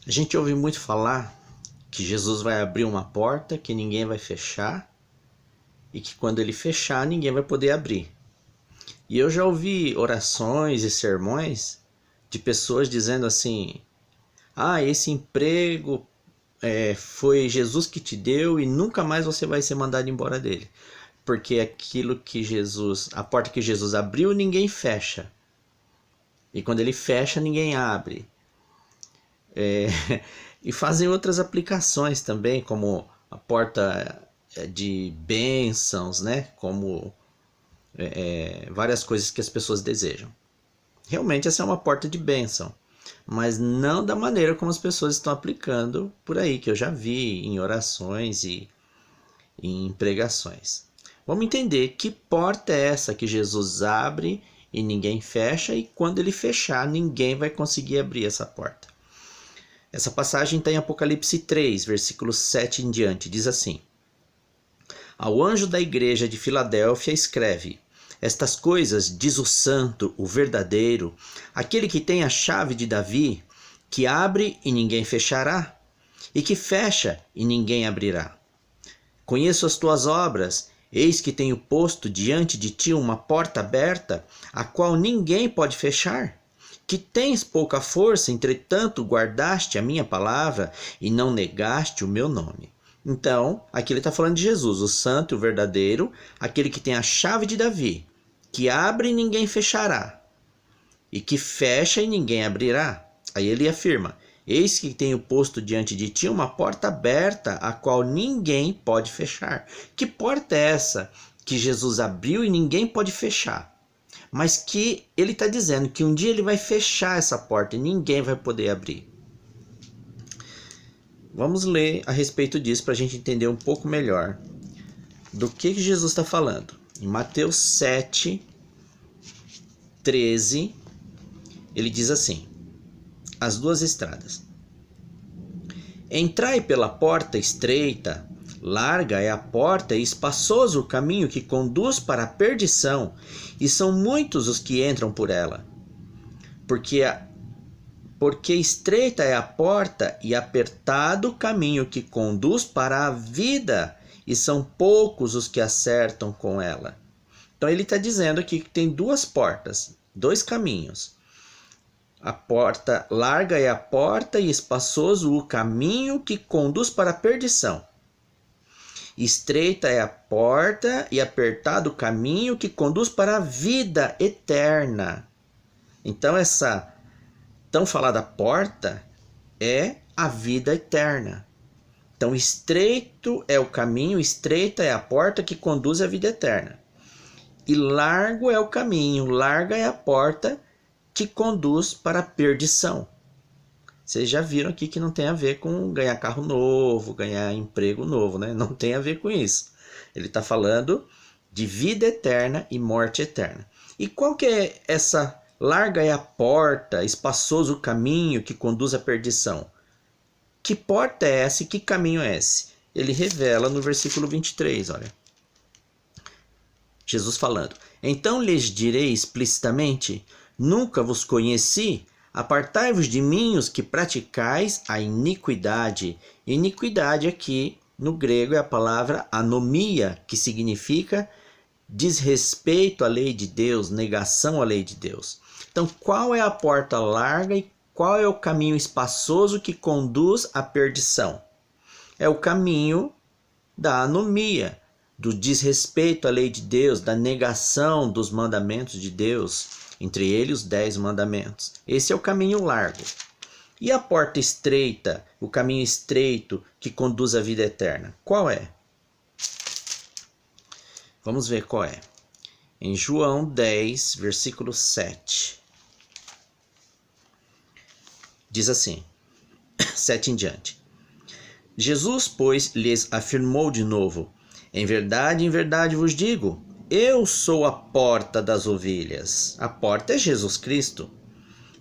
A gente ouve muito falar que Jesus vai abrir uma porta que ninguém vai fechar e que quando ele fechar ninguém vai poder abrir. E eu já ouvi orações e sermões de pessoas dizendo assim: esse emprego foi Jesus que te deu e nunca mais você vai ser mandado embora dele. Porque a porta que Jesus abriu, ninguém fecha. E quando ele fecha, ninguém abre. E fazem outras aplicações também, como a porta de bênçãos, né? Como várias coisas que as pessoas desejam. Realmente essa é uma porta de bênção, mas não da maneira como as pessoas estão aplicando por aí, que eu já vi em orações e em pregações. Vamos entender que porta é essa que Jesus abre e ninguém fecha, e quando ele fechar, ninguém vai conseguir abrir essa porta. Essa passagem está em Apocalipse 3, versículo 7 em diante, diz assim: Ao anjo da igreja de Filadélfia escreve: Estas coisas diz o santo, o verdadeiro, aquele que tem a chave de Davi, que abre e ninguém fechará, e que fecha e ninguém abrirá. Conheço as tuas obras, eis que tenho posto diante de ti uma porta aberta, a qual ninguém pode fechar. Que tens pouca força, entretanto guardaste a minha palavra e não negaste o meu nome. Então, aqui ele está falando de Jesus, o santo e o verdadeiro, aquele que tem a chave de Davi, que abre e ninguém fechará, e que fecha e ninguém abrirá. Aí ele afirma: Eis que tenho posto diante de ti uma porta aberta, a qual ninguém pode fechar. Que porta é essa que Jesus abriu e ninguém pode fechar? Mas que ele está dizendo que um dia ele vai fechar essa porta e ninguém vai poder abrir. Vamos ler a respeito disso para a gente entender um pouco melhor do que Jesus está falando. Em Mateus 7, 13, ele diz assim: As duas estradas. Entrai pela porta estreita, larga é a porta e espaçoso o caminho que conduz para a perdição, e são muitos os que entram por ela. Porque estreita é a porta e apertado o caminho que conduz para a vida, e são poucos os que acertam com ela. Então ele está dizendo aqui que tem duas portas, dois caminhos. A porta larga é a porta e espaçoso o caminho que conduz para a perdição. Estreita é a porta e apertado o caminho que conduz para a vida eterna. Então essa tão falada porta é a vida eterna. Então estreito é o caminho, estreita é a porta que conduz à vida eterna. E largo é o caminho, larga é a porta que conduz para a perdição. Vocês já viram aqui que não tem a ver com ganhar carro novo, ganhar emprego novo, né? Não tem a ver com isso. Ele está falando de vida eterna e morte eterna. E qual que é essa larga é a porta, espaçoso o caminho que conduz à perdição? Que porta é essa e que caminho é esse? Ele revela no versículo 23, olha. Jesus falando: Então lhes direi explicitamente: Nunca vos conheci, apartai-vos de mim os que praticais a iniquidade. Iniquidade aqui no grego é a palavra anomia, que significa desrespeito à lei de Deus, negação à lei de Deus. Então, qual é a porta larga e qual é o caminho espaçoso que conduz à perdição? É o caminho da anomia, do desrespeito à lei de Deus, da negação dos mandamentos de Deus, entre eles os 10 mandamentos. Esse é o caminho largo. E a porta estreita, o caminho estreito que conduz à vida eterna, qual é? Vamos ver qual é. Em João 10, versículo 7. Diz assim, 7 em diante. Jesus, pois, lhes afirmou de novo: em verdade vos digo, eu sou a porta das ovelhas. A porta é Jesus Cristo.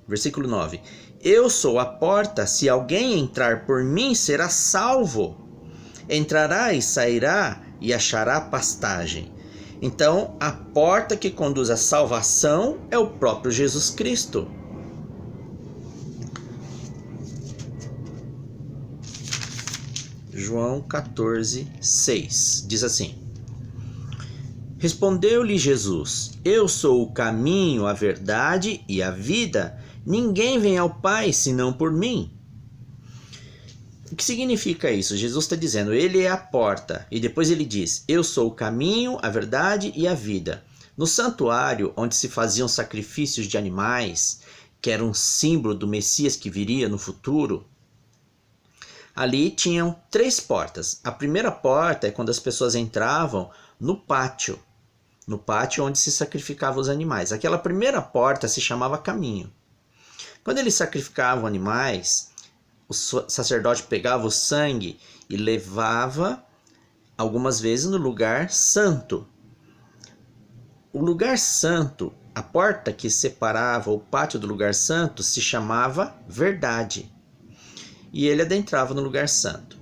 Versículo 9. Eu sou a porta, se alguém entrar por mim, será salvo. Entrará e sairá e achará pastagem. Então, a porta que conduz à salvação é o próprio Jesus Cristo. João 14, 6. Diz assim: Respondeu-lhe Jesus: Eu sou o caminho, a verdade e a vida. Ninguém vem ao Pai senão por mim. O que significa isso? Jesus está dizendo, ele é a porta. E depois ele diz, eu sou o caminho, a verdade e a vida. No santuário, onde se faziam sacrifícios de animais, que era um símbolo do Messias que viria no futuro, ali tinham 3 portas. A primeira porta é quando as pessoas entravam no pátio onde se sacrificavam os animais. Aquela primeira porta se chamava caminho. Quando eles sacrificavam animais, o sacerdote pegava o sangue e levava algumas vezes no lugar santo. O lugar santo, a porta que separava o pátio do lugar santo, se chamava verdade. E ele adentrava no lugar santo.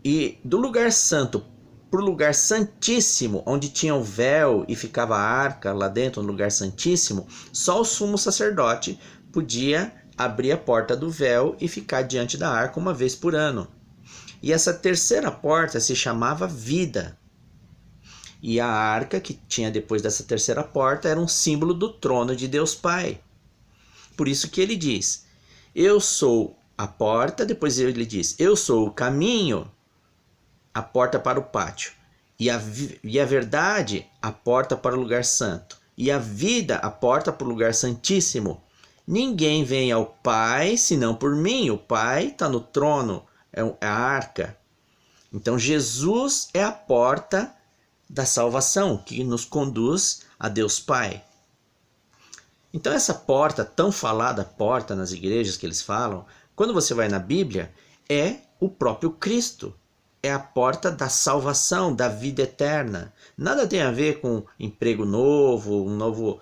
E do lugar santo para o lugar santíssimo, onde tinha o véu e ficava a arca lá dentro, no lugar santíssimo, só o sumo sacerdote podia abrir a porta do véu e ficar diante da arca uma vez por ano. E essa terceira porta se chamava vida. E a arca que tinha depois dessa terceira porta era um símbolo do trono de Deus Pai. Por isso que ele diz, eu sou a porta, depois ele diz, eu sou o caminho, a porta para o pátio. E a verdade, a porta para o lugar santo. E a vida, a porta para o lugar santíssimo. Ninguém vem ao Pai senão por mim. O Pai está no trono, é a arca. Então Jesus é a porta da salvação que nos conduz a Deus Pai. Então essa porta, tão falada porta nas igrejas que eles falam, quando você vai na Bíblia, é o próprio Cristo. É a porta da salvação, da vida eterna. Nada tem a ver com emprego novo,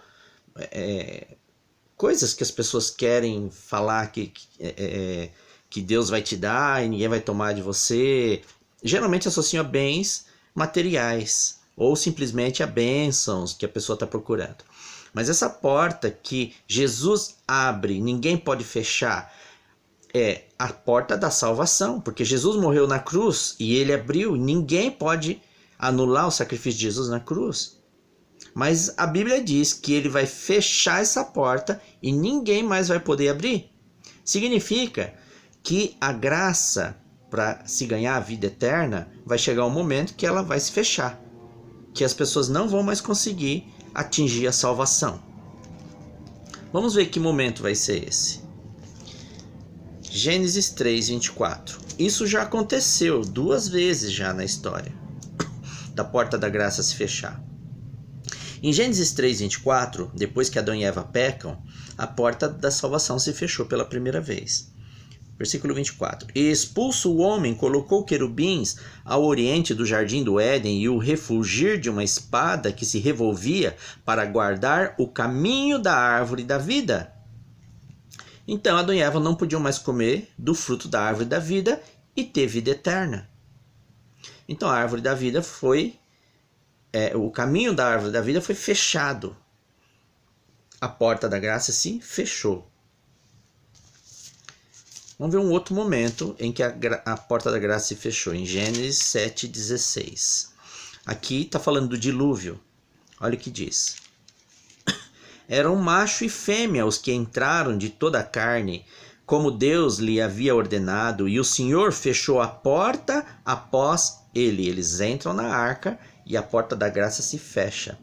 coisas que as pessoas querem falar que Deus vai te dar e ninguém vai tomar de você. Geralmente associam a bens materiais ou simplesmente a bênçãos que a pessoa está procurando. Mas essa porta que Jesus abre, ninguém pode fechar, é a porta da salvação, porque Jesus morreu na cruz e ele abriu, ninguém pode anular o sacrifício de Jesus na cruz. Mas a Bíblia diz que ele vai fechar essa porta e ninguém mais vai poder abrir. Significa que a graça para se ganhar a vida eterna vai chegar um momento que ela vai se fechar, que as pessoas não vão mais conseguir atingir a salvação. Vamos ver que momento vai ser esse. Gênesis 3, 24. Isso já aconteceu 2 vezes já na história da porta da graça se fechar. Em Gênesis 3, 24, depois que Adão e Eva pecam, a porta da salvação se fechou pela primeira vez. Versículo 24. E expulso o homem, colocou querubins ao oriente do jardim do Éden e o refulgir de uma espada que se revolvia para guardar o caminho da árvore da vida. Então Adão e Eva não podiam mais comer do fruto da árvore da vida e ter vida eterna. Então a árvore da vida o caminho da árvore da vida foi fechado. A porta da graça se fechou. Vamos ver um outro momento em que a porta da graça se fechou, em Gênesis 7,16. Aqui está falando do dilúvio. Olha o que diz. Eram macho e fêmea os que entraram de toda a carne, como Deus lhe havia ordenado, e o Senhor fechou a porta após ele. Eles entram na arca e a porta da graça se fecha.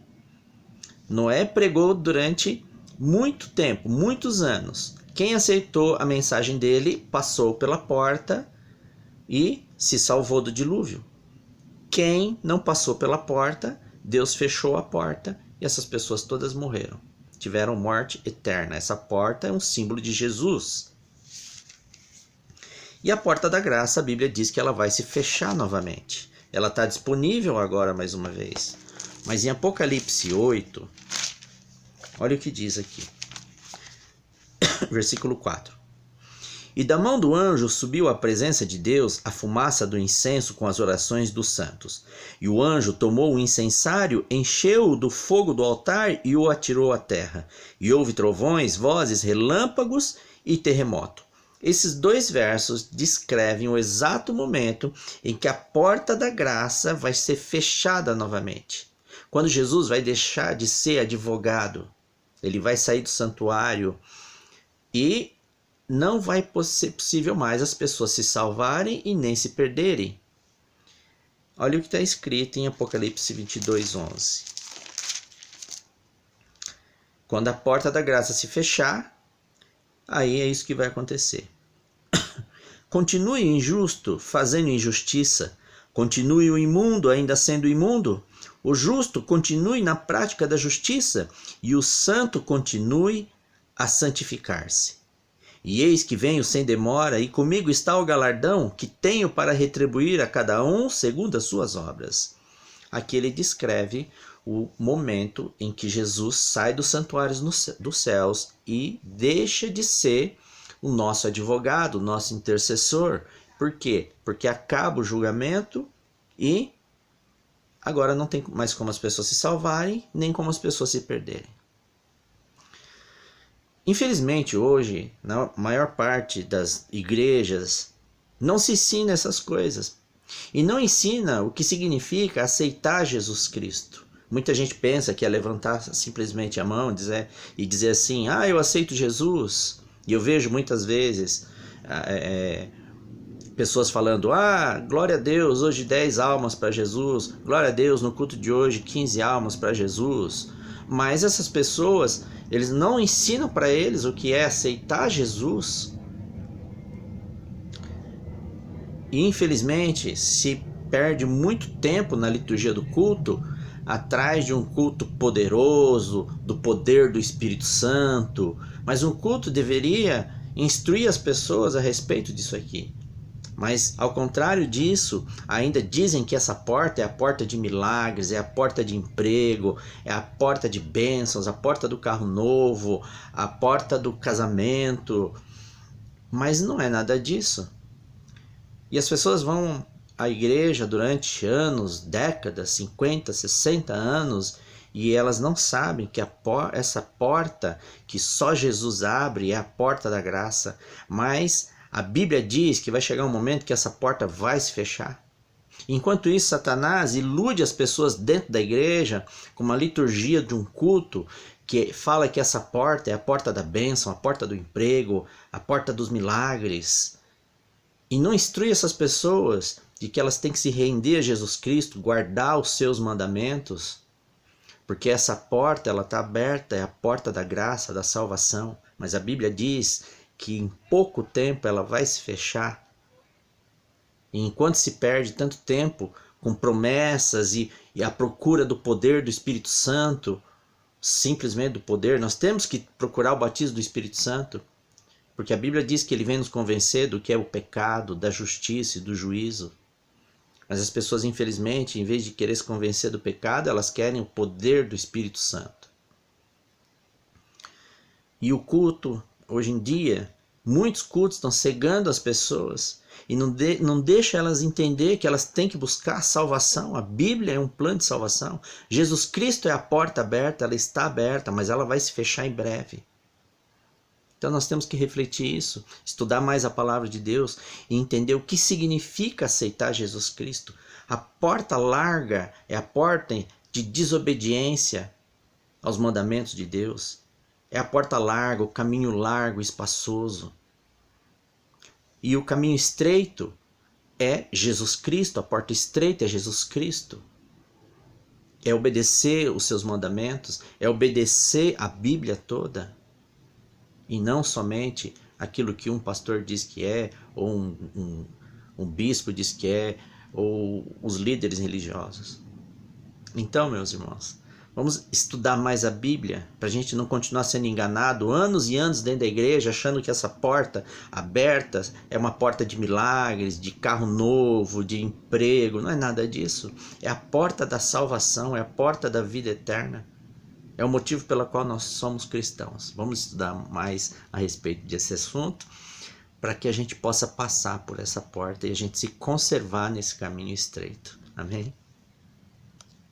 Noé pregou durante muito tempo, muitos anos. Quem aceitou a mensagem dele passou pela porta e se salvou do dilúvio. Quem não passou pela porta, Deus fechou a porta e essas pessoas todas morreram. Tiveram morte eterna. Essa porta é um símbolo de Jesus. E a porta da graça, a Bíblia diz que ela vai se fechar novamente. Ela está disponível agora mais uma vez. Mas em Apocalipse 8, olha o que diz aqui. Versículo 4. E da mão do anjo subiu à presença de Deus a fumaça do incenso com as orações dos santos. E o anjo tomou o incensário, encheu-o do fogo do altar e o atirou à terra. E houve trovões, vozes, relâmpagos e terremoto. Esses dois versos descrevem o exato momento em que a porta da graça vai ser fechada novamente. Quando Jesus vai deixar de ser advogado, ele vai sair do santuário e não vai ser possível mais as pessoas se salvarem e nem se perderem. Olha o que está escrito em Apocalipse 22:11. Quando a porta da graça se fechar, aí é isso que vai acontecer. Continue o injusto fazendo injustiça. Continue o imundo ainda sendo imundo. O justo continue na prática da justiça. E o santo continue a santificar-se. E eis que venho sem demora, e comigo está o galardão que tenho para retribuir a cada um segundo as suas obras. Aqui ele descreve o momento em que Jesus sai dos santuários dos céus e deixa de ser o nosso advogado, o nosso intercessor. Por quê? Porque acaba o julgamento e agora não tem mais como as pessoas se salvarem, nem como as pessoas se perderem. Infelizmente, hoje, na maior parte das igrejas, não se ensina essas coisas. E não ensina o que significa aceitar Jesus Cristo. Muita gente pensa que é levantar simplesmente a mão e dizer assim, eu aceito Jesus. E eu vejo muitas vezes pessoas falando, glória a Deus, hoje 10 almas para Jesus. Glória a Deus, no culto de hoje 15 almas para Jesus. Mas essas pessoas, eles não ensinam para eles o que é aceitar Jesus. E infelizmente se perde muito tempo na liturgia do culto, atrás de um culto poderoso, do poder do Espírito Santo. Mas um culto deveria instruir as pessoas a respeito disso aqui. Mas, ao contrário disso, ainda dizem que essa porta é a porta de milagres, é a porta de emprego, é a porta de bênçãos, a porta do carro novo, a porta do casamento. Mas não é nada disso. E as pessoas vão à igreja durante anos, décadas, 50, 60 anos, e elas não sabem que essa porta que só Jesus abre é a porta da graça. Mas a Bíblia diz que vai chegar um momento que essa porta vai se fechar. Enquanto isso, Satanás ilude as pessoas dentro da igreja com uma liturgia de um culto que fala que essa porta é a porta da bênção, a porta do emprego, a porta dos milagres. E não instrui essas pessoas de que elas têm que se render a Jesus Cristo, guardar os seus mandamentos, porque essa porta ela está aberta, é a porta da graça, da salvação. Mas a Bíblia diz que em pouco tempo ela vai se fechar. E enquanto se perde tanto tempo com promessas e a procura do poder do Espírito Santo, simplesmente do poder, nós temos que procurar o batismo do Espírito Santo, porque a Bíblia diz que ele vem nos convencer do que é o pecado, da justiça e do juízo. Mas as pessoas, infelizmente, em vez de querer se convencer do pecado, elas querem o poder do Espírito Santo. E o culto, hoje em dia, muitos cultos estão cegando as pessoas e não deixam elas entender que elas têm que buscar salvação. A Bíblia é um plano de salvação. Jesus Cristo é a porta aberta, ela está aberta, mas ela vai se fechar em breve. Então nós temos que refletir isso, estudar mais a palavra de Deus e entender o que significa aceitar Jesus Cristo. A porta larga é a porta de desobediência aos mandamentos de Deus. É a porta larga, o caminho largo, espaçoso. E o caminho estreito é Jesus Cristo, a porta estreita é Jesus Cristo. É obedecer os seus mandamentos, é obedecer a Bíblia toda. E não somente aquilo que um pastor diz que é, ou um bispo diz que é, ou os líderes religiosos. Então, meus irmãos, vamos estudar mais a Bíblia, para a gente não continuar sendo enganado anos e anos dentro da igreja, achando que essa porta aberta é uma porta de milagres, de carro novo, de emprego. Não é nada disso. É a porta da salvação, é a porta da vida eterna. É o motivo pelo qual nós somos cristãos. Vamos estudar mais a respeito desse assunto, para que a gente possa passar por essa porta e a gente se conservar nesse caminho estreito. Amém?